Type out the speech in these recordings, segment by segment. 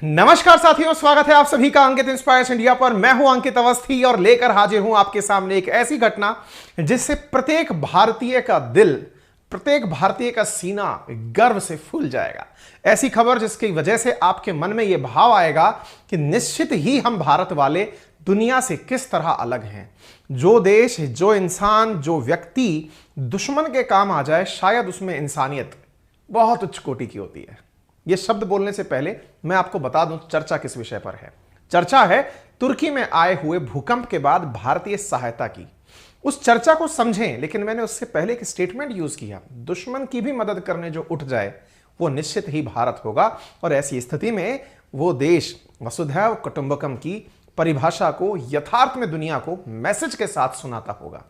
नमस्कार साथियों, स्वागत है आप सभी का अंकित इंस्पायर्स इंडिया पर। मैं हूं अंकित अवस्थी और लेकर हाजिर हूं आपके सामने एक ऐसी घटना जिससे प्रत्येक भारतीय का दिल, प्रत्येक भारतीय का सीना गर्व से फूल जाएगा। ऐसी खबर जिसकी वजह से आपके मन में यह भाव आएगा कि निश्चित ही हम भारत वाले दुनिया से किस तरह अलग हैं। जो देश, जो इंसान, जो व्यक्ति दुश्मन के काम आ जाए, शायद उसमें इंसानियत बहुत उच्च कोटि की होती है। यह शब्द बोलने से पहले मैं आपको बता दूं चर्चा किस विषय पर है। चर्चा है तुर्की में आए हुए भूकंप के बाद भारतीय सहायता की। उस चर्चा को समझें, लेकिन मैंने उससे पहले एक स्टेटमेंट यूज किया, दुश्मन की भी मदद करने जो उठ जाए वो निश्चित ही भारत होगा। और ऐसी स्थिति में वो देश वसुधैव कुटुंबकम की परिभाषा को यथार्थ में दुनिया को मैसेज के साथ सुनाता होगा।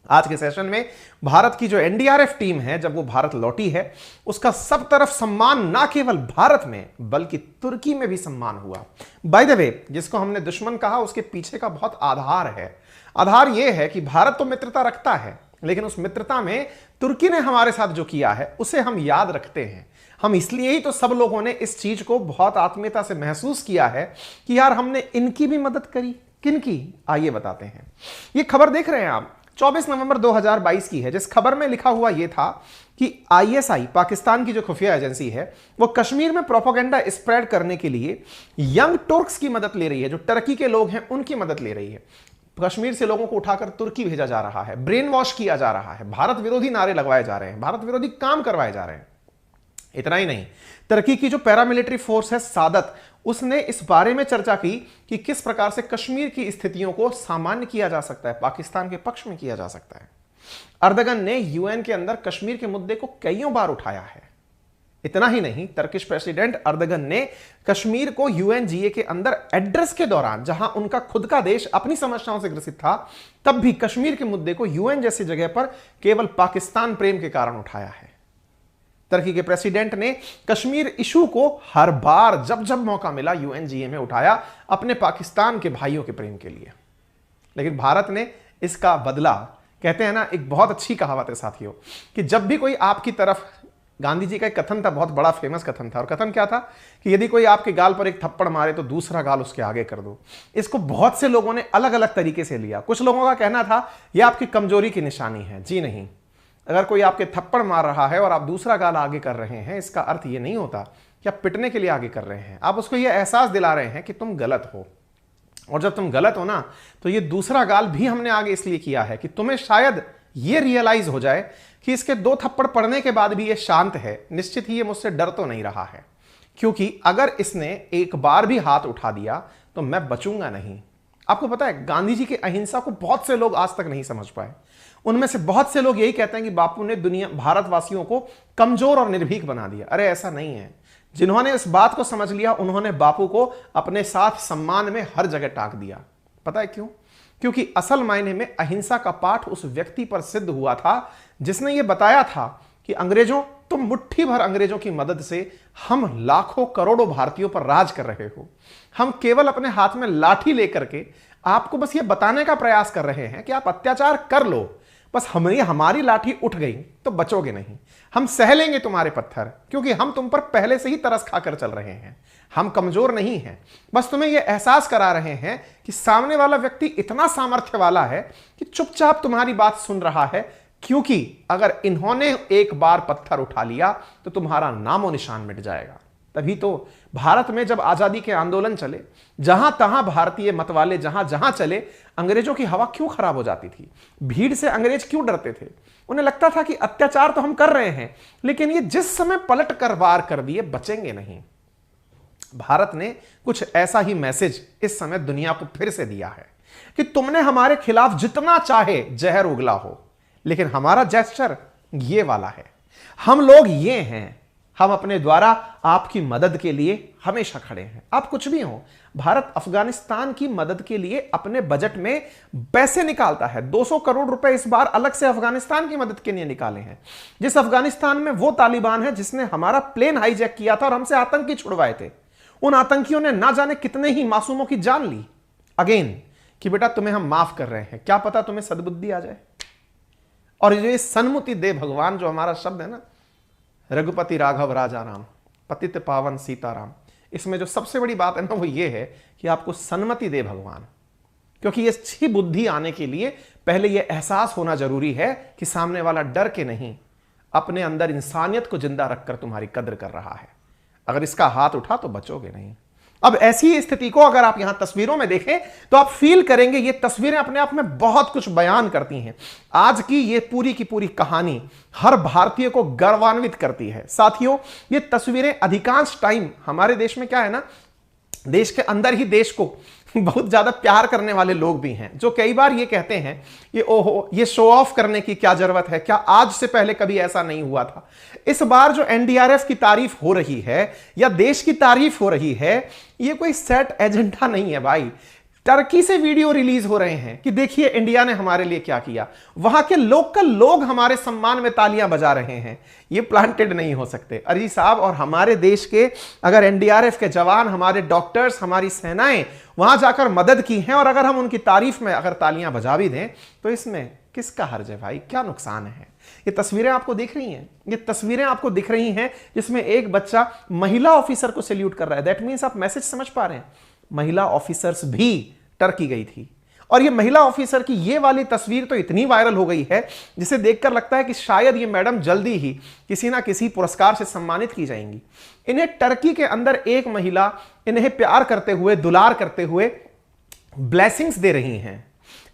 आज के सेशन में भारत की जो एनडीआरएफ टीम है, जब वो भारत लौटी है, उसका सब तरफ सम्मान ना केवल भारत में बल्कि तुर्की में भी सम्मान हुआ। बाय द वे, जिसको हमने दुश्मन कहा उसके पीछे का बहुत आधार है। आधार यह है कि भारत तो मित्रता रखता है, लेकिन उस मित्रता में तुर्की ने हमारे साथ जो किया है उसे हम याद रखते हैं। हम इसलिए ही तो सब लोगों ने इस चीज को बहुत आत्मीयता से महसूस किया है कि यार हमने इनकी भी मदद करी। किनकी, आइए बताते हैं। ये खबर देख रहे हैं आप, 24 नवंबर 2022 की है, जिस खबर में लिखा हुआ यह था कि आईएसआई, पाकिस्तान की जो खुफिया एजेंसी है, वो कश्मीर में प्रोपेगेंडा स्प्रेड करने के लिए यंग तुर्क्स की मदद ले रही है। जो टर्की के लोग हैं उनकी मदद ले रही है। कश्मीर से लोगों को उठाकर तुर्की भेजा जा रहा है, ब्रेन वॉश किया जा रहा है, भारत विरोधी नारे लगवाए जा रहे हैं, भारत विरोधी काम करवाए जा रहे हैं। इतना ही नहीं, तुर्की की जो पैरामिलिट्री फोर्स है सादत, उसने इस बारे में चर्चा की कि किस प्रकार से कश्मीर की स्थितियों को सामान्य किया जा सकता है, पाकिस्तान के पक्ष में किया जा सकता है। अर्दगन ने यूएन के अंदर कश्मीर के मुद्दे को कईयों बार उठाया है। इतना ही नहीं, टर्किश प्रेसिडेंट अर्दगन ने कश्मीर को यूएनजीए के अंदर एड्रेस के दौरान, जहां उनका खुद का देश अपनी समस्याओं से ग्रसित था, तब भी कश्मीर के मुद्दे को यूएन जैसी जगह पर केवल पाकिस्तान प्रेम के कारण उठाया है। तुर्की के प्रेसिडेंट ने कश्मीर इशू को हर बार जब जब मौका मिला यूएनजीए में उठाया, अपने पाकिस्तान के भाइयों के प्रेम के लिए। लेकिन भारत ने इसका बदला, कहते हैं ना, एक बहुत अच्छी कहावत है साथियों, कि जब भी कोई आपकी तरफ, गांधी जी का एक कथन था, बहुत बड़ा फेमस कथन था, और कथन क्या था कि यदि कोई आपके गाल पर एक थप्पड़ मारे तो दूसरा गाल उसके आगे कर दो। इसको बहुत से लोगों ने अलग अलग तरीके से लिया। कुछ लोगों का कहना था यह आपकी कमजोरी की निशानी है। जी नहीं, अगर कोई आपके थप्पड़ मार रहा है और आप दूसरा गाल आगे कर रहे हैं, इसका अर्थ यह नहीं होता कि आप पिटने के लिए आगे कर रहे हैं। आप उसको यह एहसास दिला रहे हैं कि तुम गलत हो, और जब तुम गलत हो ना, तो ये दूसरा गाल भी हमने आगे इसलिए किया है कि तुम्हें शायद ये रियलाइज हो जाए कि इसके 2 थप्पड़ पड़ने के बाद भी ये शांत है, निश्चित ही ये मुझसे डर तो नहीं रहा है, क्योंकि अगर इसने एक बार भी हाथ उठा दिया तो मैं बचूंगा नहीं। आपको पता है, गांधी जी की अहिंसा को बहुत से लोग आज तक नहीं समझ पाए। उनमें से बहुत से लोग यही कहते हैं कि बापू ने दुनिया, भारतवासियों को कमजोर और निर्भीक बना दिया। अरे ऐसा नहीं है। जिन्होंने इस बात को समझ लिया, उन्होंने बापू को अपने साथ सम्मान में हर जगह टांक दिया। पता है क्यों? क्योंकि असल मायने में अहिंसा का पाठ उस व्यक्ति पर सिद्ध हुआ था जिसने यह बताया था कि अंग्रेजों, तुम मुट्ठी भर अंग्रेजों की मदद से हम लाखों करोड़ों भारतीयों पर राज कर रहे हो। हम केवल अपने हाथ में लाठी लेकर के आपको बस ये बताने का प्रयास कर रहे हैं कि आप अत्याचार कर लो, बस हमारी लाठी उठ गई तो बचोगे नहीं। हम सह लेंगे तुम्हारे पत्थर, क्योंकि हम तुम पर पहले से ही तरस खाकर चल रहे हैं। हम कमजोर नहीं हैं, बस तुम्हें यह एहसास करा रहे हैं कि सामने वाला व्यक्ति इतना सामर्थ्य वाला है कि चुपचाप तुम्हारी बात सुन रहा है, क्योंकि अगर इन्होंने एक बार पत्थर उठा लिया तो तुम्हारा नामो निशान मिट जाएगा। तभी तो भारत में जब आजादी के आंदोलन चले, जहां तहां भारतीय मत वाले जहां जहां चले, अंग्रेजों की हवा क्यों खराब हो जाती थी? भीड़ से अंग्रेज क्यों डरते थे? उन्हें लगता था कि अत्याचार तो हम कर रहे हैं, लेकिन ये जिस समय पलट कर वार कर दिए, बचेंगे नहीं। भारत ने कुछ ऐसा ही मैसेज इस समय दुनिया को फिर से दिया है कि तुमने हमारे खिलाफ जितना चाहे जहर उगला हो, लेकिन हमारा जेस्चर ये वाला है। हम लोग ये हैं, हम अपने द्वारा आपकी मदद के लिए हमेशा खड़े हैं। आप कुछ भी हो, भारत अफगानिस्तान की मदद के लिए अपने बजट में पैसे निकालता है। 200 करोड़ रुपए इस बार अलग से अफगानिस्तान की मदद के लिए निकाले हैं। जिस अफगानिस्तान में वो तालिबान है जिसने हमारा प्लेन हाईजैक किया था और हमसे आतंकी छुड़वाए थे, उन आतंकियों ने ना जाने कितने ही मासूमों की जान ली। अगेन, कि बेटा तुम्हें हम माफ कर रहे हैं, क्या पता तुम्हें सद्बुद्धि आ जाए। और ये सन्मुति दे भगवान, जो हमारा शब्द है ना, रघुपति राघव राजा राम, पतित पावन सीताराम, इसमें जो सबसे बड़ी बात है ना वो ये है कि आपको सन्मति दे भगवान, क्योंकि ये अच्छी बुद्धि आने के लिए पहले ये एहसास होना जरूरी है कि सामने वाला डर के नहीं, अपने अंदर इंसानियत को जिंदा रखकर तुम्हारी कद्र कर रहा है। अगर इसका हाथ उठा तो बचोगे नहीं। अब ऐसी स्थिति को अगर आप यहां तस्वीरों में देखें तो आप फील करेंगे ये तस्वीरें अपने आप में बहुत कुछ बयान करती हैं। आज की ये पूरी की पूरी कहानी हर भारतीय को गर्वान्वित करती है। साथियों, ये तस्वीरें अधिकांश टाइम हमारे देश में क्या है ना, देश के अंदर ही देश को बहुत ज्यादा प्यार करने वाले लोग भी हैं जो कई बार ये कहते हैं कि ओहो, ये शो ऑफ करने की क्या जरूरत है, क्या आज से पहले कभी ऐसा नहीं हुआ था। इस बार जो एनडीआरएफ की तारीफ हो रही है या देश की तारीफ हो रही है, ये कोई सेट एजेंडा नहीं है भाई। टर्की से वीडियो रिलीज हो रहे हैं कि देखिए इंडिया ने हमारे लिए क्या किया, वहां के लोकल लोग हमारे सम्मान में तालियां बजा रहे हैं। ये प्लांटेड नहीं हो सकते अजी साहब। और हमारे देश के अगर एनडीआरएफ के जवान, हमारे डॉक्टर्स, हमारी सेनाएं वहां जाकर मदद की हैं और अगर हम उनकी तारीफ में अगर तालियां बजा भी दें तो इसमें किसका हर्ज है भाई, क्या नुकसान है। ये तस्वीरें आपको दिख रही हैं, ये तस्वीरें आपको दिख रही हैं जिसमें एक बच्चा महिला ऑफिसर को सैल्यूट कर रहा है। दैट मीन्स आप मैसेज समझ पा रहे हैं, महिला ऑफिसर्स भी टर्की गई थी। और ये महिला ऑफिसर की ये वाली तस्वीर तो इतनी वायरल हो गई है जिसे देखकर लगता है कि शायद ये मैडम जल्दी ही किसी ना किसी पुरस्कार से सम्मानित की जाएंगी। इन्हें टर्की के अंदर एक महिला इन्हें प्यार करते हुए, दुलार करते हुए ब्लेसिंग्स दे रही हैं।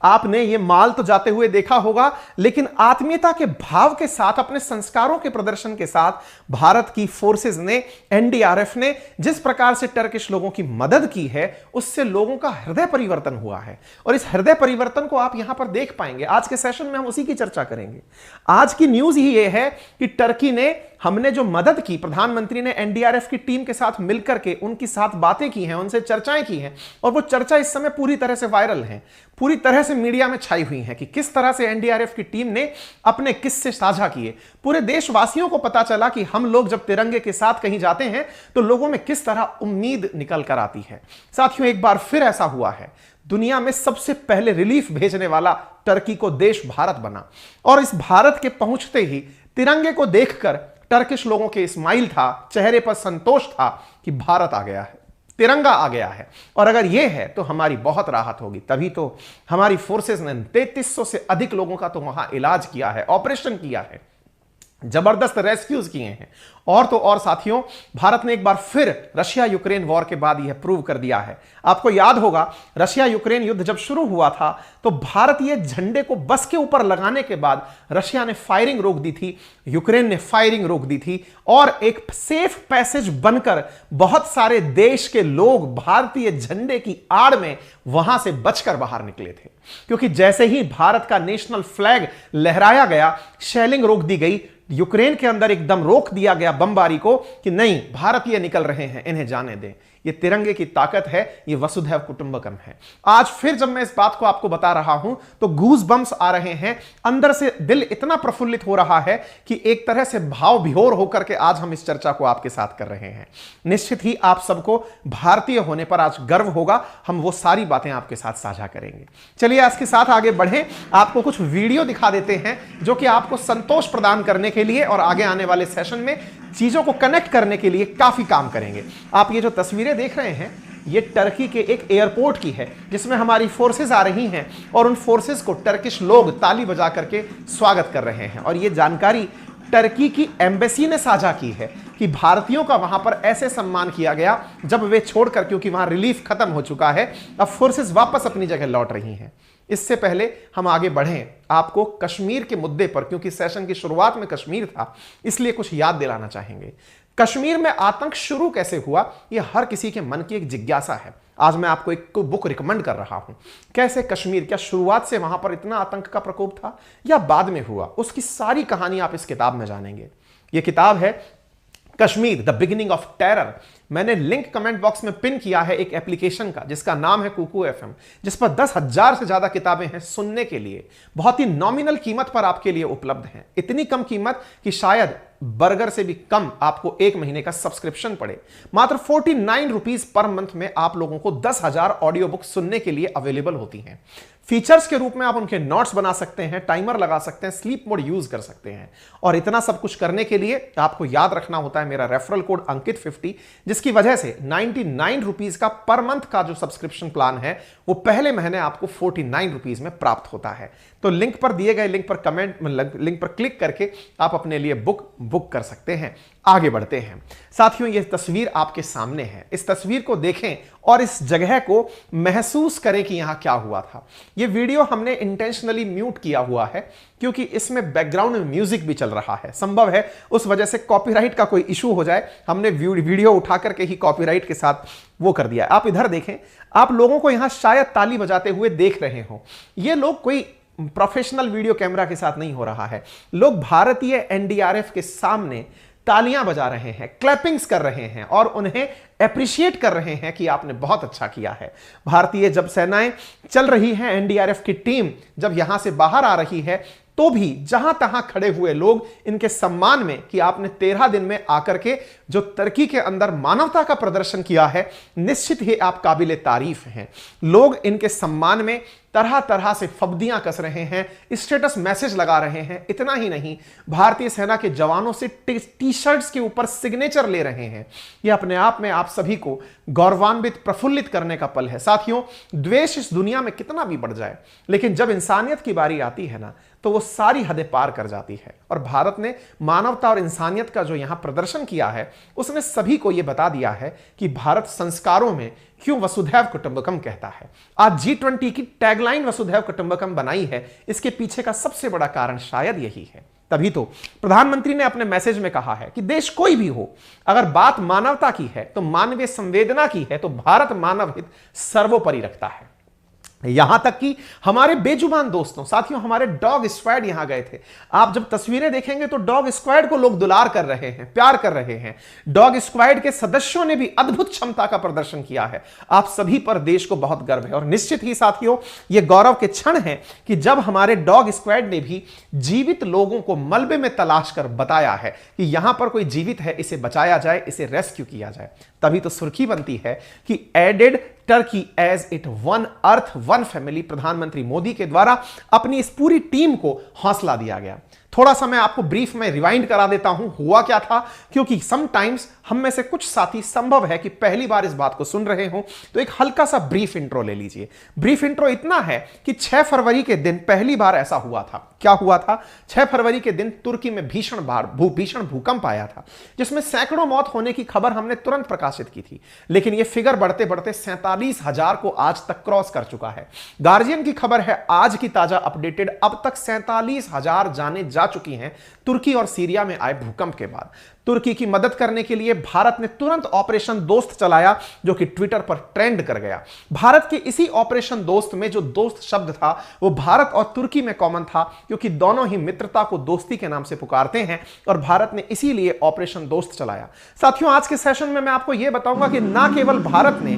आपने ये माल तो जाते हुए देखा होगा, लेकिन आत्मीयता के भाव के साथ, अपने संस्कारों के प्रदर्शन के साथ भारत की फोर्सेस ने, एनडीआरएफ ने जिस प्रकार से टर्किश लोगों की मदद की है, उससे लोगों का हृदय परिवर्तन हुआ है। और इस हृदय परिवर्तन को आप यहां पर देख पाएंगे। आज के सेशन में हम उसी की चर्चा करेंगे। आज की न्यूज ही यह है कि टर्की ने, हमने जो मदद की, प्रधानमंत्री ने एनडीआरएफ की टीम के साथ मिलकर के उनके साथ बातें की हैं, उनसे चर्चाएं की हैं, और वो चर्चा इस समय पूरी तरह से वायरल है, पूरी तरह से मीडिया में छाई हुई है कि किस तरह से एनडीआरएफ की टीम ने अपने किस्से साझा किए। पूरे देशवासियों को पता चला कि हम लोग जब तिरंगे के साथ कहीं जाते हैं तो लोगों में किस तरह उम्मीद निकल कर आती है। साथियों, एक बार फिर ऐसा हुआ है, दुनिया में सबसे पहले रिलीफ भेजने वाला टर्की को देश भारत बना। और इस भारत के पहुंचते ही तिरंगे को देखकर टर्किश लोगों के स्माइल था, चेहरे पर संतोष था कि भारत आ गया है, तिरंगा आ गया है। और अगर यह है तो हमारी बहुत राहत होगी। तभी तो हमारी फोर्सेस ने 3300 से अधिक लोगों का तो वहां इलाज किया है, ऑपरेशन किया है, जबरदस्त रेस्क्यूज किए हैं। और तो और साथियों, भारत ने एक बार फिर रशिया यूक्रेन वॉर के बाद यह प्रूव कर दिया है। आपको याद होगा, रशिया यूक्रेन युद्ध जब शुरू हुआ था तो भारत ये झंडे को बस के ऊपर लगाने के बाद रशिया ने फायरिंग रोक दी थी, यूक्रेन ने फायरिंग रोक दी थी, और एक सेफ पैसेज बनकर बहुत सारे देश के लोग भारतीय झंडे की आड़ में वहां से बचकर बाहर निकले थे। क्योंकि जैसे ही भारत का नेशनल फ्लैग लहराया गया, शेलिंग रोक दी गई, यूक्रेन के अंदर एकदम रोक दिया गया बमबारी को कि नहीं, भारतीय निकल रहे हैं, इन्हें जाने दें। ये तिरंगे की ताकत है, ये वसुधैव कुटुंबकम है। आज फिर जब मैं इस बात को आपको बता रहा हूं तो गूज बम्स आ रहे हैं, अंदर से दिल इतना प्रफुल्लित हो रहा है कि एक तरह से भाव विभोर होकर के आज हम इस चर्चा को आपके साथ कर रहे हैं। निश्चित ही आप सबको भारतीय होने पर आज गर्व होगा, हम वो सारी बातें आपके साथ साझा करेंगे। चलिए आज के साथ आगे बढ़ें, आपको कुछ वीडियो दिखा देते हैं जो कि आपको संतोष प्रदान करने के लिए और आगे आने वाले सेशन में चीजों को कनेक्ट करने के लिए काफी काम करेंगे। आप ये जो तस्वीरें देख रहे हैं, ये टर्की के एक एयरपोर्ट की है जिसमें हमारी फोर्सेस आ रही हैं और उन फोर्सेस को टर्किश लोग ताली बजा करके स्वागत कर रहे हैं। और ये जानकारी टर्की की एम्बेसी ने साझा की है कि भारतीयों का वहां पर ऐसे सम्मान किया गया जब वे छोड़कर, क्योंकि वहां रिलीफ खत्म हो चुका है, अब फोर्सेस वापस अपनी जगह लौट रही हैं। इससे पहले हम आगे बढ़ें, आपको कश्मीर के मुद्दे पर, क्योंकि सेशन की शुरुआत में कश्मीर था, इसलिए कुछ याद दिलाना चाहेंगे। कश्मीर में आतंक शुरू कैसे हुआ, यह हर किसी के मन की एक जिज्ञासा है। आज मैं आपको एक बुक रिकमेंड कर रहा हूं, कैसे कश्मीर, क्या शुरुआत से वहां पर इतना आतंक का प्रकोप था या बाद में हुआ, उसकी सारी कहानी आप इस किताब में जानेंगे। यह किताब है Kashmir the beginning of terror. मैंने लिंक कमेंट बॉक्स में पिन किया है एक एप्लीकेशन का जिसका नाम है कुकू FM, जिस पर 10,000 से ज्यादा किताबें हैं सुनने के लिए। बहुत ही नॉमिनल कीमत पर आपके लिए उपलब्ध हैं, इतनी कम कीमत कि शायद बर्गर से भी कम आपको एक महीने का सब्सक्रिप्शन पड़े। मात्र 49 रुपीज पर मंथ में आप लोगों को 10,000 ऑडियो बुक सुनने के लिए अवेलेबल होती हैं। फीचर्स के रूप में आप उनके नोट्स बना सकते हैं, टाइमर लगा सकते हैं, स्लीप मोड यूज कर सकते हैं। और इतना सब कुछ करने के लिए आपको याद रखना होता है मेरा रेफरल कोड अंकित50, जिसकी वजह से 99 रुपीज का पर मंथ का जो सब्सक्रिप्शन प्लान है वो पहले महीने आपको 49 रुपीज में प्राप्त होता है। तो लिंक पर दिए गए लिंक पर क्लिक करके आप अपने लिए बुक कर सकते हैं। आगे बढ़ते हैं साथियों, यह तस्वीर आपके सामने है। इस तस्वीर को देखें और इस जगह को महसूस करें कि यहां क्या हुआ था। यह वीडियो हमने इंटेंशनली म्यूट किया हुआ है क्योंकि इसमें बैकग्राउंड में म्यूजिक भी चल रहा है। संभव है उस वजह से कॉपीराइट का कोई इशू हो जाए, हमने वीडियो उठा करके ही कॉपीराइट के साथ वो कर दिया। आप इधर देखें, आप लोगों को यहां शायद ताली बजाते हुए देख रहे हो। ये लोग कोई प्रोफेशनल वीडियो कैमरा के साथ नहीं हो रहा है, लोग भारतीय एनडीआरएफ के सामने तालियां बजा रहे हैं, क्लैपिंग्स कर रहे हैं और उन्हें एप्रिशिएट कर रहे हैं कि आपने बहुत अच्छा किया है। भारतीय जब सेनाएं चल रही हैं, एनडीआरएफ की टीम जब यहां से बाहर आ रही है, तो भी जहां तहां खड़े हुए लोग इनके सम्मान में कि आपने 13 दिन में आकर के जो तुर्की के अंदर मानवता का प्रदर्शन किया है, निश्चित ही आप काबिले तारीफ हैं। लोग इनके सम्मान में तरह तरह से फब्दियां कस रहे हैं, स्टेटस मैसेज लगा रहे हैं। इतना ही नहीं, भारतीय सेना के जवानों से टी शर्ट्स के ऊपर सिग्नेचर ले रहे हैं। यह अपने आप में आप सभी को गौरवान्वित, प्रफुल्लित करने का पल है। साथियों, द्वेष इस दुनिया में कितना भी बढ़ जाए, लेकिन जब इंसानियत की बारी आती है ना, तो वो सारी हदें पार कर जाती है। और भारत ने मानवता और इंसानियत का जो यहां प्रदर्शन किया है, उसने सभी को यह बता दिया है कि भारत संस्कारों में क्यों वसुधैव कुटुंबकम कहता है। आज G20 की टैगलाइन वसुधैव कुटुंबकम बनाई है, इसके पीछे का सबसे बड़ा कारण शायद यही है। तभी तो प्रधानमंत्री ने अपने मैसेज में कहा है कि देश कोई भी हो, अगर बात मानवता की है, तो मानवीय संवेदना की है, तो भारत मानव हित सर्वोपरि रखता है। यहां तक कि हमारे बेजुबान दोस्तों, साथियों, हमारे डॉग स्क्वाड यहां गए थे। आप जब तस्वीरें देखेंगे तो डॉग स्क्वाड को लोग दुलार कर रहे हैं, प्यार कर रहे हैं। डॉग स्क्वाड के सदस्यों ने भी अद्भुत क्षमता का प्रदर्शन किया है। आप सभी पर देश को बहुत गर्व है। और निश्चित ही साथियों, यह गौरव के क्षण है कि जब हमारे डॉग स्क्वाड ने भी जीवित लोगों को मलबे में तलाश कर बताया है कि यहां पर कोई जीवित है, इसे बचाया जाए, इसे रेस्क्यू किया जाए। तभी तो सुर्खी बनती है कि added Turkey as it one earth one family. प्रधानमंत्री मोदी के द्वारा अपनी इस पूरी टीम को हौसला दिया गया। थोड़ा सा मैं आपको ब्रीफ में रिवाइंड करा देता हूं हुआ क्या था, क्योंकि समटाइम्स हम में से कुछ साथी संभव है कि पहली बार इस बात को सुन रहे हो, तो एक हल्का सा ब्रीफ इंट्रो ले लीजिए। ब्रीफ इंट्रो इतना है कि 6 फरवरी के दिन पहली बार ऐसा हुआ था। क्या हुआ था? 6 फरवरी के दिन तुर्की में भीषण भूकंप आया था, जिसमें सैकड़ों मौत होने की खबर हमने तुरंत प्रकाशित की थी। लेकिन यह फिगर बढ़ते बढ़ते 47,000 को आज तक क्रॉस कर चुका है। गार्जियन की खबर है आज की ताजा अपडेटेड, अब तक 47,000 जाने जा चुकी हैं तुर्की और सीरिया में आए भूकंप के बाद। तुर्की की मदद करने के लिए भारत ने तुरंत ऑपरेशन दोस्त चलाया, जो कि ट्विटर पर ट्रेंड कर गया। भारत के इसी ऑपरेशन दोस्त में जो दोस्त शब्द था, वो भारत और तुर्की में कॉमन था, क्योंकि दोनों ही मित्रता को दोस्ती के नाम से पुकारते हैं, और भारत ने इसीलिए ऑपरेशन दोस्त चलाया। साथियों, आज के सेशन में मैं आपको यह बताऊंगा कि ना केवल भारत ने,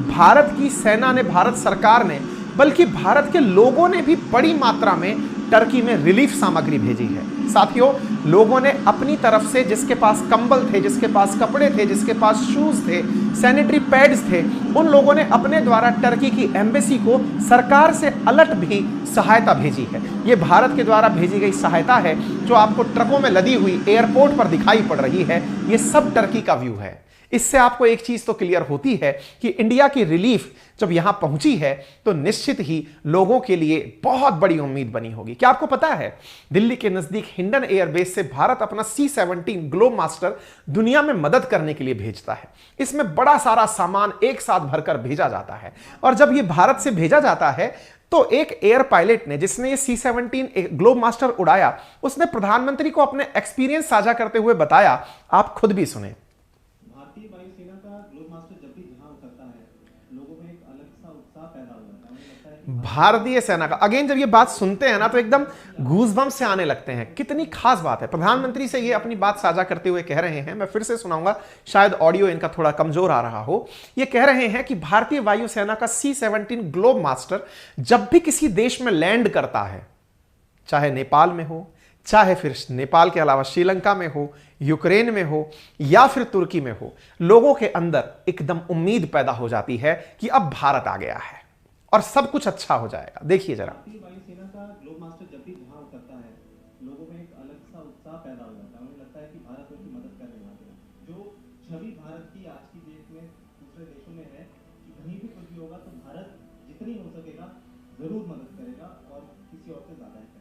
भारत की सेना ने, भारत सरकार ने, बल्कि भारत के लोगों ने भी बड़ी मात्रा में टर्की में रिलीफ सामग्री भेजी है। साथियों, लोगों ने अपनी तरफ से, जिसके पास कंबल थे, जिसके पास कपड़े थे, जिसके पास शूज थे, सैनिटरी पैड्स थे, उन लोगों ने अपने द्वारा टर्की की एम्बेसी को सरकार से अलर्ट भी सहायता भेजी है। यह भारत के द्वारा भेजी गई सहायता है, जो आपको ट्रकों में लदी हुई एयरपोर्ट पर दिखाई पड़ रही है। यह सब टर्की का व्यू है। इससे आपको एक चीज तो क्लियर होती है कि इंडिया की रिलीफ जब यहां पहुंची है, तो निश्चित ही लोगों के लिए बहुत बड़ी उम्मीद बनी होगी। क्या आपको पता है, दिल्ली के नजदीक हिंडन एयरबेस से भारत अपना C-17 ग्लोब मास्टर दुनिया में मदद करने के लिए भेजता है। इसमें बड़ा सारा सामान एक साथ भरकर भेजा जाता है, और जब यह भारत से भेजा जाता है, तो एक एयर पायलट ने, जिसने ये C-17 ग्लोब मास्टर उड़ाया, उसने प्रधानमंत्री को अपने एक्सपीरियंस साझा करते हुए बताया। आप खुद भी सुने। भारतीय वायुसेना का ग्लोब मास्टर जब भी जहां उतरता है, लोगों में एक अलग सा उत्साह पैदा हो जाता है। मुझे लगता है भारतीय सेना का, अगेन जब ये बात सुनते हैं ना, तो एकदम गूज़बम्स से आने लगते हैं। कितनी खास बात है। प्रधानमंत्री से ये अपनी बात साझा करते हुए कह रहे हैं, मैं फिर से सुनाऊंगा, शायद ऑडियो इनका थोड़ा कमजोर आ रहा हो। ये कह रहे हैं कि भारतीय वायुसेना का C-17 ग्लोब मास्टर जब भी किसी देश में लैंड करता है, चाहे नेपाल में हो, चाहे फिर नेपाल के अलावा श्रीलंका में हो, यूक्रेन में हो, या फिर तुर्की में हो, लोगों के अंदर एकदम उम्मीद पैदा हो जाती है कि अब भारत आ गया है। और सब कुछ अच्छा हो जाएगा। देखिए जरा। भारतीय वायुसेना का ग्लोब मास्टर जब भी जहां उतरता है, लोगों में एक अलग सा उत्साह पैदा हो जाता है। उन्हें लगता है कि भारत उनकी मदद करने वाले हैं। जो छवि भारत की आज की डेट में दूसरे देशों में है कि कहीं भी कुछ भी होगा तो भारत जितनी हो सकेगा जरूर मदद करेगा और किसी और से ज्यादा ही करेगा।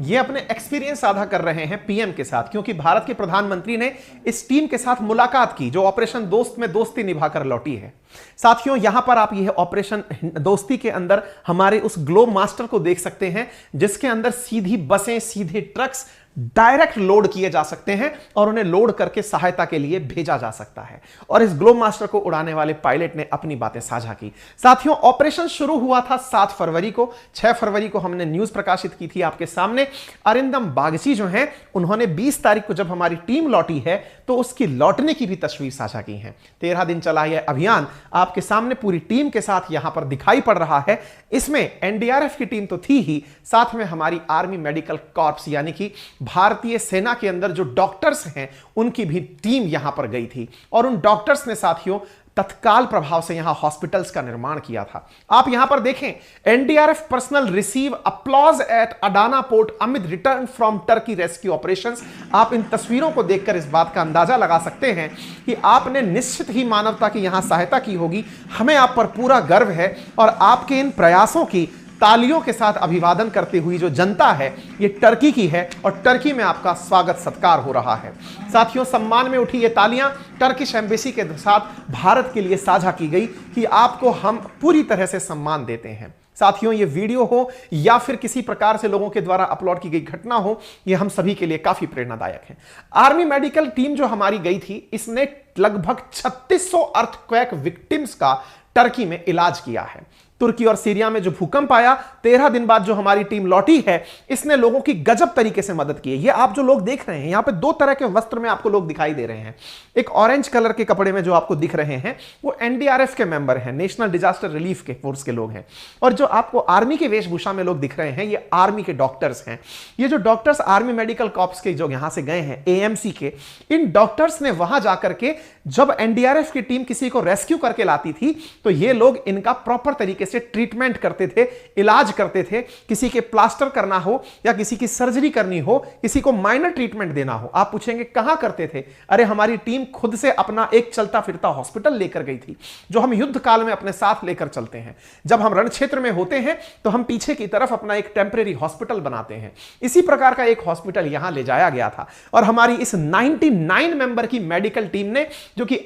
ये अपने एक्सपीरियंस साझा कर रहे हैं पीएम के साथ, क्योंकि भारत के प्रधानमंत्री ने इस टीम के साथ मुलाकात की जो ऑपरेशन दोस्त में दोस्ती निभाकर लौटी है। साथियों, यहां पर आप यह ऑपरेशन दोस्ती के अंदर हमारे उस ग्लोब मास्टर को देख सकते हैं, जिसके अंदर सीधी बसें, सीधे ट्रक्स डायरेक्ट लोड किए जा सकते हैं और उन्हें लोड करके सहायता के लिए भेजा जा सकता है। और इस ग्लोब मास्टर को उड़ाने वाले पायलट ने अपनी बातें साझा की। साथियों, ऑपरेशन शुरू हुआ था 7 फरवरी को। 6 फरवरी को हमने न्यूज प्रकाशित की थी आपके सामने। अरिंदम बागची जो हैं, उन्होंने 20 तारीख को जब हमारी टीम लौटी है तो उसकी लौटने की भी तस्वीर साझा की है। 13 दिन चला यह अभियान आपके सामने पूरी टीम के साथ यहां पर दिखाई पड़ रहा है। इसमें एनडीआरएफ की टीम तो थी ही, साथ में हमारी आर्मी मेडिकल कॉर्प्स यानी कि भारतीय सेना के अंदर जो डॉक्टर्स हैं उनकी भी टीम यहां पर गई थी। और उन डॉक्टर्स ने साथियों तत्काल प्रभाव से यहां हॉस्पिटल्स का निर्माण किया था। आप यहां पर देखें, NDRF personnel receive applause at Adana port amid return from Turkey rescue operations. आप इन तस्वीरों को देखकर इस बात का अंदाजा लगा सकते हैं कि आपने निश्चित ही मानवता की यहां सहायता की होगी। हमें आप पर पूरा गर्व है और आपके इन प्रयासों की तालियों के साथ अभिवादन करते हुई जो जनता है ये टर्की की है और टर्की में आपका स्वागत सत्कार हो रहा है। साथियों, सम्मान में उठी ये तालियां टर्किश एम्बेसी के साथ भारत के लिए साझा की गई कि आपको हम पूरी तरह से सम्मान देते हैं। साथियों, ये वीडियो हो या फिर किसी प्रकार से लोगों के द्वारा अपलोड की गई घटना हो, ये हम सभी के लिए काफी प्रेरणादायक है। आर्मी मेडिकल टीम जो हमारी गई थी, इसने लगभग 3600 अर्थक्वेक विक्टिम्स का टर्की में इलाज किया है। तुर्की और सीरिया में जो भूकंप आया, 13 दिन बाद जो हमारी टीम लौटी है, इसने लोगों की गजब तरीके से मदद की है। ये आप जो लोग देख रहे हैं, यहां पे 2 तरह के वस्त्र में आपको लोग दिखाई दे रहे हैं। एक ऑरेंज कलर के कपड़े में जो आपको दिख रहे हैं वो एनडीआरएफ के मेंबर हैं, नेशनल डिजास्टर रिलीफ के फोर्स के लोग हैं। और जो आपको आर्मी की वेशभूषा में लोग दिख रहे हैं, ये आर्मी के डॉक्टर्स हैं। ये जो डॉक्टर्स आर्मी मेडिकल कॉर्प्स के जो यहां से गए हैं, एएमसी के, इन डॉक्टर्स ने वहां जाकर के जब एनडीआरएफ की टीम किसी को रेस्क्यू करके लाती थी तो ये लोग इनका प्रॉपर तरीके से ट्रीटमेंट करते थे, इलाज करते थे। किसी के प्लास्टर करना हो या किसी की सर्जरी करनी हो, किसी को माइनर ट्रीटमेंट देना हो, आप पूछेंगे कहां करते थे? अरे हमारी टीम खुद से अपना एक चलता फिरता हॉस्पिटल लेकर गई थी, जो हम युद्ध काल में अपने साथ लेकर चलते हैं। जब हम रण क्षेत्र में होते हैं तो हम पीछे की तरफ अपना एक टेम्परेरी हॉस्पिटल बनाते हैं। इसी प्रकार का एक हॉस्पिटल यहां ले जाया गया था और हमारी इस 99 मेंबर की मेडिकल टीम ने, जो कि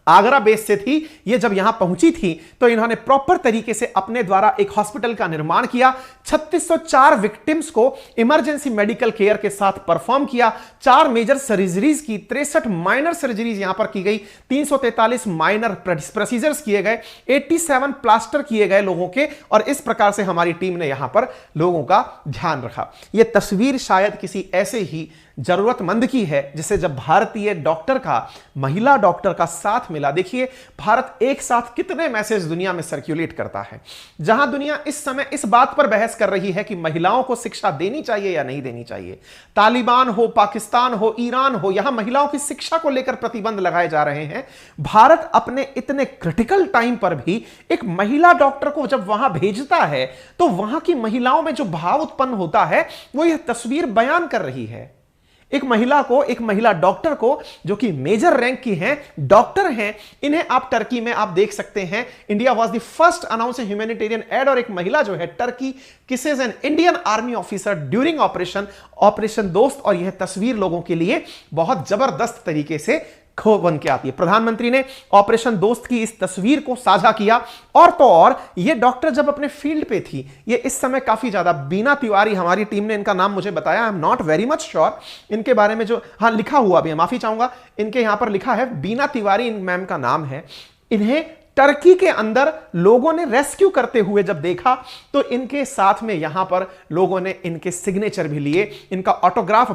आगरा बेस से थी, ये जब यहां पहुंची थी तो इन्होंने प्रॉपर तरीके से अपने द्वारा एक हॉस्पिटल का निर्माण किया। 3604 विक्टिम्स को इमरजेंसी मेडिकल केयर के साथ परफॉर्म किया। 4 मेजर सर्जरीज की, 63 माइनर सर्जरीज यहां पर की गई, 343 माइनर प्रोसीजर्स किए गए, 87 प्लास्टर किए गए लोगों के। और इस प्रकार से हमारी टीम ने यहां पर लोगों का ध्यान रखा। यह तस्वीर शायद किसी ऐसे ही जरूरतमंद की है जिसे जब भारतीय डॉक्टर का, महिला डॉक्टर का साथ मिला। देखिए भारत एक साथ कितने मैसेज दुनिया में सर्कुलेट करता है। जहां दुनिया इस समय इस बात पर बहस कर रही है कि महिलाओं को शिक्षा देनी चाहिए या नहीं देनी चाहिए, तालिबान हो, पाकिस्तान हो, ईरान हो, यहां महिलाओं की शिक्षा को लेकर प्रतिबंध लगाए जा रहे हैं। भारत अपने इतने क्रिटिकल टाइम पर भी एक महिला डॉक्टर को जब वहां भेजता है तो वहां की महिलाओं में जो भाव उत्पन्न होता है वो यह तस्वीर बयान कर रही है। एक महिला को, एक महिला डॉक्टर को जो कि मेजर रैंक की हैं, डॉक्टर हैं, इन्हें आप टर्की में आप देख सकते हैं। India was the first announce A humanitarian add. और एक महिला जो है Turkey kisses an Indian army officer during operation दोस्त। और यह तस्वीर लोगों के लिए बहुत जबरदस्त तरीके से खो बन के आती है। प्रधानमंत्री ने ऑपरेशन दोस्त की इस तस्वीर को साझा किया। और तो और ये डॉक्टर जब अपने फील्ड पे थी, ये इस समय काफी ज्यादा, बीना तिवारी हमारी टीम ने इनका नाम मुझे बताया, I am not very much sure इनके बारे में, जो हाँ लिखा हुआ भी है, माफी चाहूंगा, इनके यहां पर लिखा है बीना तिवारी, इन मैम का नाम है। इन्हें टर्की के अंदर लोगों ने रेस्क्यू करते हुए जब देखा तो इनके साथ में यहां पर लोगों ने इनके सिग्नेचर भी लिए, इनका ऑटोग्राफ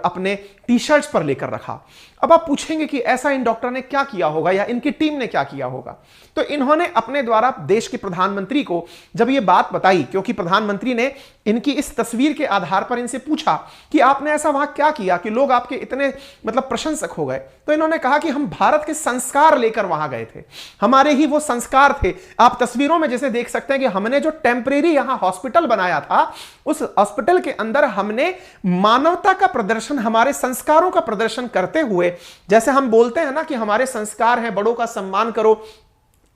अपने टी शर्ट्स पर लेकर रखा। अब आप पूछेंगे कि ऐसा इन डॉक्टर ने क्या किया होगा या इनकी टीम ने क्या किया होगा। तो इन्होंने अपने द्वारा देश के प्रधानमंत्री को जब यह बात बताई, क्योंकि प्रधानमंत्री ने इनकी इस तस्वीर के आधार पर इनसे पूछा कि आपने ऐसा वहां क्या किया कि लोग आपके इतने प्रशंसक हो गए। तो इन्होंने कहा कि हम भारत के संस्कार लेकर वहां गए थे, हमारे ही वो संस्कार थे आप तस्वीरों में जैसे देख सकते हैं कि हमने जो टेम्परेरी यहां हॉस्पिटल बनाया था, उस हॉस्पिटल के अंदर हमने मानवता का प्रदर्शन, हमारे संस्कारों का प्रदर्शन करते हुए, जैसे हम बोलते हैं ना कि हमारे संस्कार हैं, बड़ों का सम्मान करो,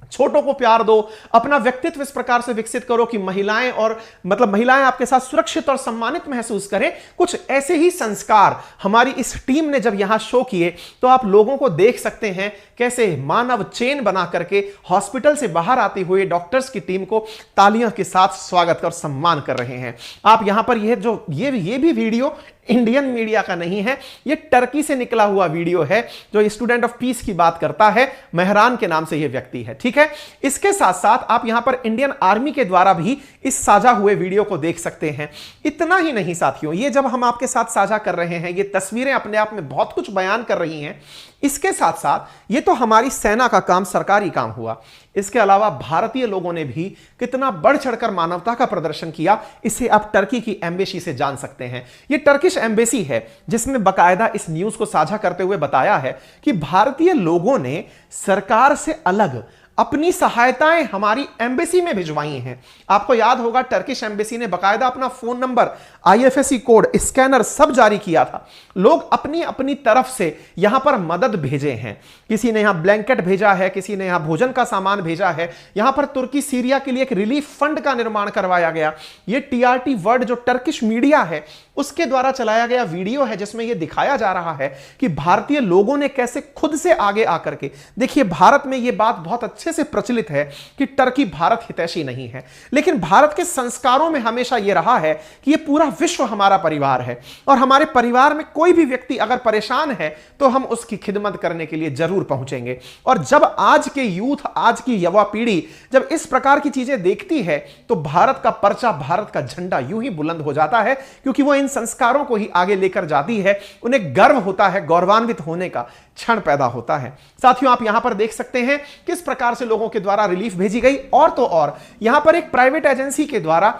छोटों को प्यार दो, अपना व्यक्तित्व इस प्रकार से विकसित करो कि महिलाएं और महिलाएं आपके साथ सुरक्षित और सम्मानित महसूस करें। कुछ ऐसे ही संस्कार हमारी इस टीम ने जब यहां शो किए, तो आप लोगों को देख सकते हैं कैसे मानव चेन बना करके हॉस्पिटल से बाहर आती हुई डॉक्टर्स की टीम को तालियों के साथ स्वागत और सम्मान कर रहे हैं। आप यहां पर ये भी वीडियो इंडियन मीडिया का नहीं है, यह टर्की से निकला हुआ वीडियो है, जो स्टूडेंट ऑफ पीस की बात करता है, मेहरान के नाम से यह व्यक्ति है। ठीक है, इसके साथ साथ आप यहां पर इंडियन आर्मी के द्वारा भी इस साझा हुए वीडियो को देख सकते हैं। इतना ही नहीं साथियों, ये जब हम आपके साथ साझा कर रहे हैं, ये तस्वीरें अपने आप में बहुत कुछ बयान कर रही हैं। इसके साथ साथ ये तो हमारी सेना का काम, सरकारी काम हुआ, इसके अलावा भारतीय लोगों ने भी कितना बढ़ चढ़कर मानवता का प्रदर्शन किया, इसे आप टर्की की एम्बेसी से जान सकते हैं। यह टर्किश एम्बेसी है जिसमें बकायदा इस न्यूज को साझा करते हुए बताया है कि भारतीय लोगों ने सरकार से अलग अपनी सहायताएं हमारी एम्बेसी में भिजवाई हैं। आपको याद होगा टर्किश एम्बेसी ने बकायदा अपना phone number, IFSC code, scanner सब जारी किया था। लोग अपनी अपनी तरफ से यहां पर मदद भेजे हैं। किसी ने यहां ब्लैंकेट भेजा है, किसी ने यहां भोजन का सामान भेजा है। यहां पर तुर्की सीरिया के लिए एक रिलीफ फंड का निर्माण करवाया गया। यह टीआरटी वर्ल्ड जो टर्किश मीडिया है उसके द्वारा चलाया गया वीडियो है, जिसमें यह दिखाया जा रहा है कि भारतीय लोगों ने कैसे खुद से आगे आकर के, देखिए भारत में यह बात बहुत अच्छे से प्रचलित है कि टर्की भारत हितैषी नहीं है, लेकिन भारत के संस्कारों में हमेशा यह रहा है कि यह पूरा विश्व हमारा परिवार है और हमारे परिवार में कोई भी व्यक्ति अगर परेशान है तो हम उसकी खिदमत करने के लिए जरूर पहुंचेंगे। और जब आज के यूथ, आज की युवा पीढ़ी जब इस प्रकार की चीजें देखती है तो भारत का पर्चा, भारत का झंडा यूं ही बुलंद हो जाता है, क्योंकि वो इन संस्कारों को ही आगे लेकर जाती है। उन्हें गर्व होता है, गौरवान्वित होने का क्षण पैदा होता है। साथियों, आप यहां पर देख सकते हैं किस प्रकार से लोगों के द्वारा रिलीफ भेजी गई। और तो और यहां पर एक प्राइवेट एजेंसी के द्वारा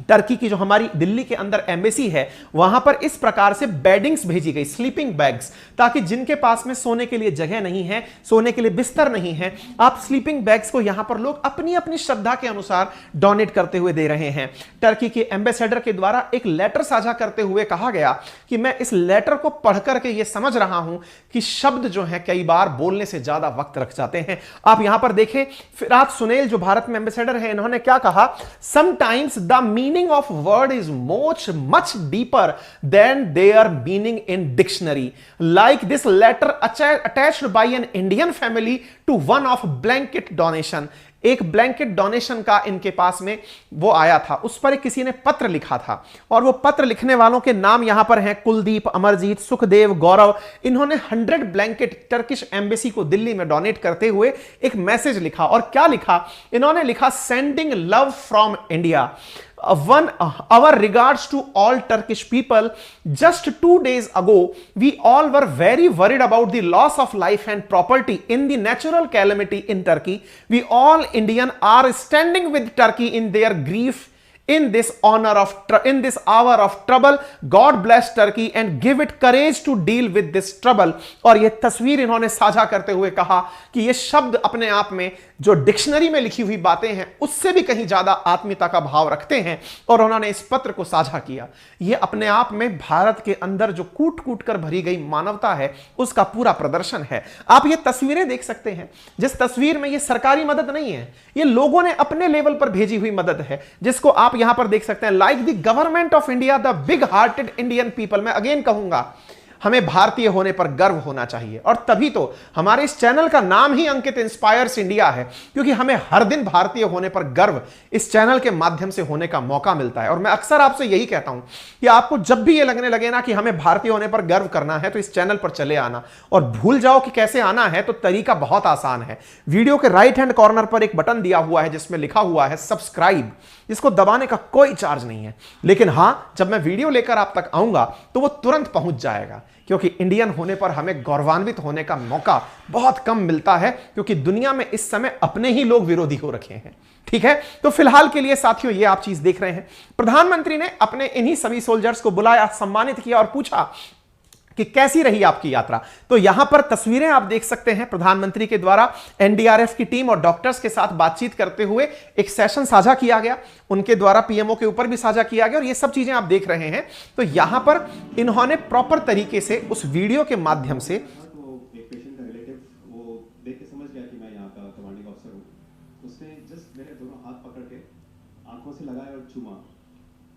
टर्की की जो हमारी दिल्ली के अंदर एम्बेसी है, वहां पर इस प्रकार से बेडिंग्स भेजी गई, स्लीपिंग बैग्स, ताकि जिनके पास में सोने के लिए जगह नहीं है, सोने के लिए बिस्तर नहीं है, आप स्लीपिंग बैग्स को यहां पर लोग अपनी अपनी श्रद्धा के अनुसार डोनेट करते हुए दे रहे हैं। टर्की के एम्बेसडर के द्वारा एक लेटर साझा करते हुए कहा गया कि मैं इस लेटर को पढ़कर के यह समझ रहा हूं कि शब्द जो है कई बार बोलने से ज्यादा वक्त रख जाते हैं। आप यहां पर देखें, फिरात सुनेल जो भारत में एम्बेसडर है, इन्होंने क्या कहा, sometimes the meaning of word is much deeper than their meaning in dictionary. Like this letter attached by an Indian family to one of blanket donation. एक ब्लैंकेट डोनेशन का इनके पास में वो आया था, उस पर किसी ने पत्र लिखा था और वो पत्र लिखने वालों के नाम यहां पर हैं कुलदीप, अमरजीत, सुखदेव, गौरव। इन्होंने 100 ब्लैंकेट टर्किश एम्बेसी को दिल्ली में डोनेट करते हुए एक मैसेज लिखा। और क्या लिखा इन्होंने? लिखा, sending love from India, our regards to all Turkish people. Just 2 days ago we all were very worried about the loss of life and property in the natural calamity in Turkey. We all Indian are standing with Turkey in their grief in this hour of trouble. God bless Turkey and give it courage to deal with this trouble. और ये तस्वीर इन्होंने साझा करते हुए कहा कि ये शब्द अपने आप में जो डिक्शनरी में लिखी हुई बातें हैं उससे भी कहीं ज्यादा आत्मीयता का भाव रखते हैं, और उन्होंने इस पत्र को साझा किया। ये अपने आप में भारत के अंदर जो कूट कूट कर भरी गई मानवता है उसका पूरा प्रदर्शन है। आप ये तस्वीरें देख सकते हैं, जिस तस्वीर में ये सरकारी मदद नहीं है, ये लोगों ने अपने लेवल पर भेजी हुई मदद है, जिसको आप यहां पर देख सकते हैं। Like the government of India, the big hearted Indian people. मैं अगेन कहूंगा, हमें भारतीय होने पर गर्व होना चाहिए, और तभी तो हमारे इस चैनल का नाम ही अंकित इंस्पायर्स इंडिया है, क्योंकि हमें हर दिन भारतीय होने पर गर्व इस चैनल के माध्यम से होने का मौका मिलता है। और मैं अक्सर आपसे यही कहता हूं कि आपको जब भी ये लगने लगे ना कि हमें भारतीय होने पर गर्व करना है, तो इस चैनल पर चले आना, और भूल जाओ कि कैसे आना है, तो तरीका बहुत आसान है। वीडियो के राइट हैंड कॉर्नर पर एक बटन दिया हुआ है जिसमें लिखा हुआ है सब्सक्राइब, जिसको दबाने का कोई चार्ज नहीं है, लेकिन हां, जब मैं वीडियो लेकर आप तक आऊंगा तो वो तुरंत पहुंच जाएगा, क्योंकि इंडियन होने पर हमें गौरवान्वित होने का मौका बहुत कम मिलता है, क्योंकि दुनिया में इस समय अपने ही लोग विरोधी हो रखे हैं। ठीक है, तो फिलहाल के लिए साथियों ये आप चीज देख रहे हैं, प्रधानमंत्री ने अपने इन्हीं सभी सोल्जर्स को बुलाया, सम्मानित किया और पूछा कि कैसी रही आपकी यात्रा। तो यहां पर तस्वीरें आप देख सकते हैं, प्रधानमंत्री के द्वारा एनडीआरएफ की टीम और डॉक्टर्स के साथ बातचीत करते हुए एक सेशन साझा किया गया, उनके द्वारा पीएमओ के ऊपर भी साझा किया गया, और ये सब चीजें आप देख रहे हैं। तो यहां पर इन्होंने प्रॉपर तरीके से उस वीडियो के माध्यम से तो एक पेशेंट का रिलेटिव वो देख के समझ गया कि मैं यहाँ का कमांडिंग ऑफिसर हूँ, उसने जस्ट मेरे दोनों हाथ पकड़ के आंखों से लगाया और चूमा।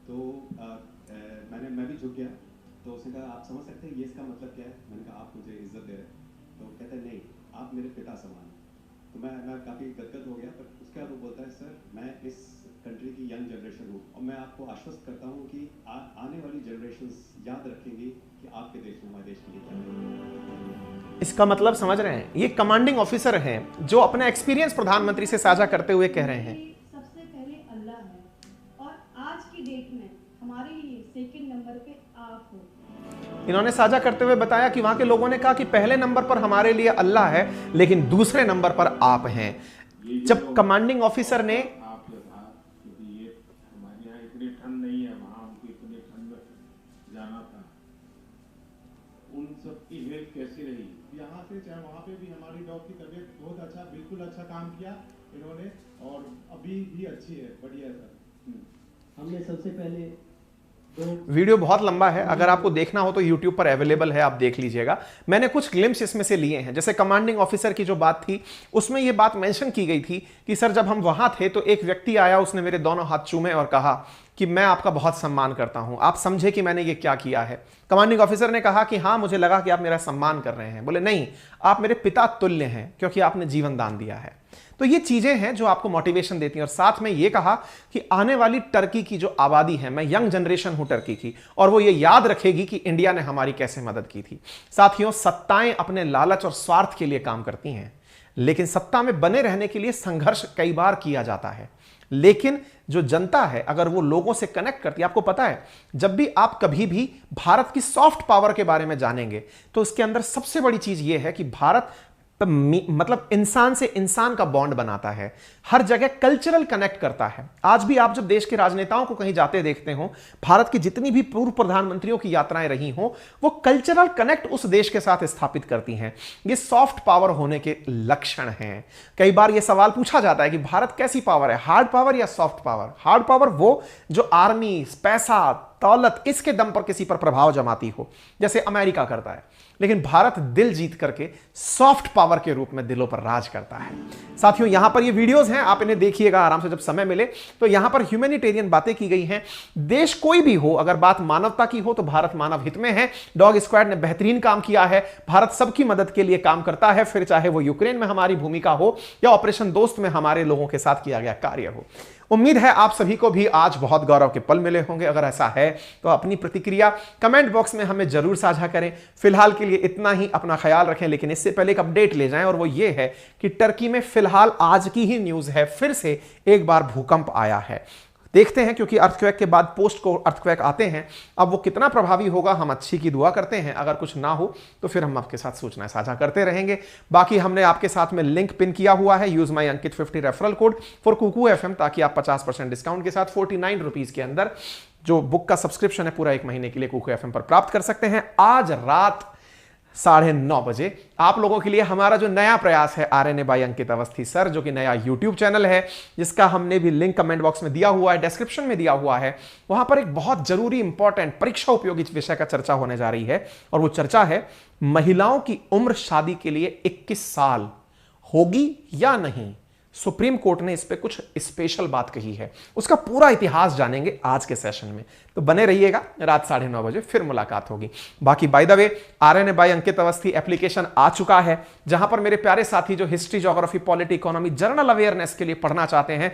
तो मैं भी झुक गया। तो उसने कहा आप समझ सकते हैं ये इसका मतलब क्या है? मैंने कहा आप मुझे इज्जत दे रहे हैं। तो कहते हैं नहीं, आप मेरे पिता समान। तो मैं काफ़ी गदगद हो गया। पर उसके बाद वो बोलता है सर मैं इस कंट्री की यंग जनरेशन हूँ और मैं आपको आश्वस्त करता हूँ कि आने वाली जनरेशंस याद रखेंगी कि आपके देश में हमारे देश के लिए क्या है। इसका मतलब समझ रहे हैं, ये कमांडिंग ऑफिसर हैं जो अपना एक्सपीरियंस प्रधानमंत्री से साझा करते हुए कह रहे हैं सबसे पहले अल्लाह है और आज की डेट में हमारे लिए सेकंड नंबर पे आप हो। इन्होंने साझा करते हुए बताया कि वहां के लोगों ने कहा कि पहले नंबर पर हमारे लिए अल्लाह है, लेकिन दूसरे नंबर पर आप हैं। जब कमांडिंग ऑफिसर ने ये हमारे यहाँ इतनी ठंड नहीं है, वहाँ हमको इतनी ठंड में जाना था, उन सब की हेल्थ कैसी रही? यहाँ से चाहे वहाँ पे भी हमारी डॉग की तबीयत बहुत अच्छा, बिल्कुल अच्छा काम किया इन्होंने, और अभी भी अच्छी है, बढ़िया है सर। हमने सबसे पहले वीडियो बहुत लंबा है, अगर आपको देखना हो तो YouTube पर अवेलेबल है, आप देख लीजिएगा। मैंने कुछ ग्लिम्स इसमें से लिए हैं। जैसे कमांडिंग ऑफिसर की जो बात थी उसमें यह बात मेंशन की गई थी कि सर जब हम वहां थे तो एक व्यक्ति आया, उसने मेरे दोनों हाथ चूमे और कहा कि मैं आपका बहुत सम्मान करता हूं, आप समझे कि मैंने ये क्या किया है। कमांडिंग ऑफिसर ने कहा कि हाँ मुझे लगा कि आप मेरा सम्मान कर रहे हैं। बोले नहीं, आप मेरे पिता तुल्य हैं क्योंकि आपने जीवन दान दिया है। तो ये चीजें हैं जो आपको मोटिवेशन देती हैं। और साथ में ये कहा कि आने वाली टर्की की जो आबादी है, मैं यंग जनरेशन हूं टर्की की, और वो ये याद रखेगी कि इंडिया ने हमारी कैसे मदद की थी। साथियों, सत्ताएं अपने लालच और स्वार्थ के लिए काम करती हैं, लेकिन सत्ता में बने रहने के लिए संघर्ष कई बार किया जाता है। लेकिन जो जनता है अगर वो लोगों से कनेक्ट करती है, आपको पता है जब भी आप कभी भी भारत की सॉफ्ट पावर के बारे में जानेंगे तो उसके अंदर सबसे बड़ी चीज ये है कि भारत मतलब इंसान से इंसान का बॉन्ड बनाता है, हर जगह कल्चरल कनेक्ट करता है। आज भी आप जब देश के राजनेताओं को कहीं जाते देखते हो, भारत की जितनी भी पूर्व प्रधानमंत्रियों की यात्राएं रही हो, वो कल्चरल कनेक्ट उस देश के साथ स्थापित करती हैं। ये सॉफ्ट पावर होने के लक्षण हैं। कई बार ये सवाल पूछा जाता है कि भारत कैसी पावर है, हार्ड पावर या सॉफ्ट पावर? हार्ड पावर वो जो आर्मी, पैसा, दौलत, इसके दम पर किसी पर प्रभाव जमाती हो, जैसे अमेरिका करता है। लेकिन भारत दिल जीत करके सॉफ्ट पावर के रूप में दिलों पर राज करता है। साथियों, यहां पर ये वीडियोस हैं, आप इन्हें देखिएगा आराम से जब समय मिले। तो यहां पर ह्यूमैनिटेरियन बातें की गई हैं। देश कोई भी हो, अगर बात मानवता की हो तो भारत मानव हित में है। डॉग स्क्वाड ने बेहतरीन काम किया है। भारत सबकी मदद के लिए काम करता है, फिर चाहे वो यूक्रेन में हमारी भूमिका हो या ऑपरेशन दोस्त में हमारे लोगों के साथ किया गया कार्य हो। उम्मीद है आप सभी को भी आज बहुत गौरव के पल मिले होंगे। अगर ऐसा है तो अपनी प्रतिक्रिया कमेंट बॉक्स में हमें जरूर साझा करें। फिलहाल के लिए इतना ही, अपना ख्याल रखें। लेकिन इससे पहले एक अपडेट ले जाएं, और वो ये है कि टर्की में फिलहाल आज की ही न्यूज है, फिर से एक बार भूकंप आया है। देखते हैं, क्योंकि अर्थक्वेक के बाद पोस्ट को अर्थक्वेक आते हैं। अब वो कितना प्रभावी होगा, हम अच्छी की दुआ करते हैं। अगर कुछ ना हो तो फिर हम आपके साथ सूचनाएं साझा करते रहेंगे। बाकी हमने आपके साथ में लिंक पिन किया हुआ है, use my Ankit 50 referral code for Kuku FM, ताकि आप 50% डिस्काउंट के साथ 49 रुपीज के अंदर जो बुक का सब्सक्रिप्शन है पूरा 1 महीने के लिए कुकू एफएम पर प्राप्त कर सकते हैं। आज रात 9:30 बजे आप लोगों के लिए हमारा जो नया प्रयास है RNA by Ankit Awasthi sir, जो कि नया यूट्यूब चैनल है, जिसका हमने भी लिंक कमेंट बॉक्स में दिया हुआ है, डिस्क्रिप्शन में दिया हुआ है। वहां पर एक बहुत जरूरी इंपॉर्टेंट परीक्षा उपयोगी विषय का चर्चा होने जा रही है, और वो चर्चा है महिलाओं की उम्र शादी के लिए 21 साल होगी या नहीं। सुप्रीम कोर्ट ने इस पे कुछ स्पेशल बात कही है, उसका पूरा इतिहास जानेंगे आज के सेशन में। तो बने रहिएगा, रात 9:30 बजे फिर मुलाकात होगी। बाकी by the way, RNA by Ankit Awasthi application आ चुका है, जहां पर मेरे प्यारे साथी जो history, geography, polity, economy, general awareness के लिए पढ़ना चाहते हैं,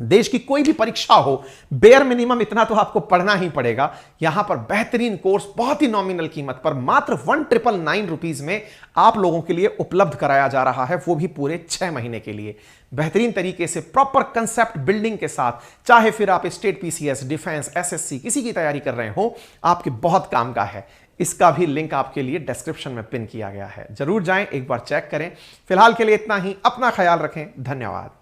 देश की कोई भी परीक्षा हो, बेयर मिनिमम इतना तो आपको पढ़ना ही पड़ेगा। यहां पर बेहतरीन कोर्स बहुत ही नॉमिनल कीमत पर मात्र 1999 रुपीज में आप लोगों के लिए उपलब्ध कराया जा रहा है, वो भी पूरे 6 महीने के लिए बेहतरीन तरीके से प्रॉपर कंसेप्ट बिल्डिंग के साथ। चाहे फिर आप स्टेट पीसीएस, डिफेंस, एसएससी किसी की तैयारी कर रहे हो, आपके बहुत काम का है। इसका भी लिंक आपके लिए डिस्क्रिप्शन में पिन किया गया है, जरूर जाएं, एक बार चेक करें। फिलहाल के लिए इतना ही, अपना ख्याल रखें, धन्यवाद।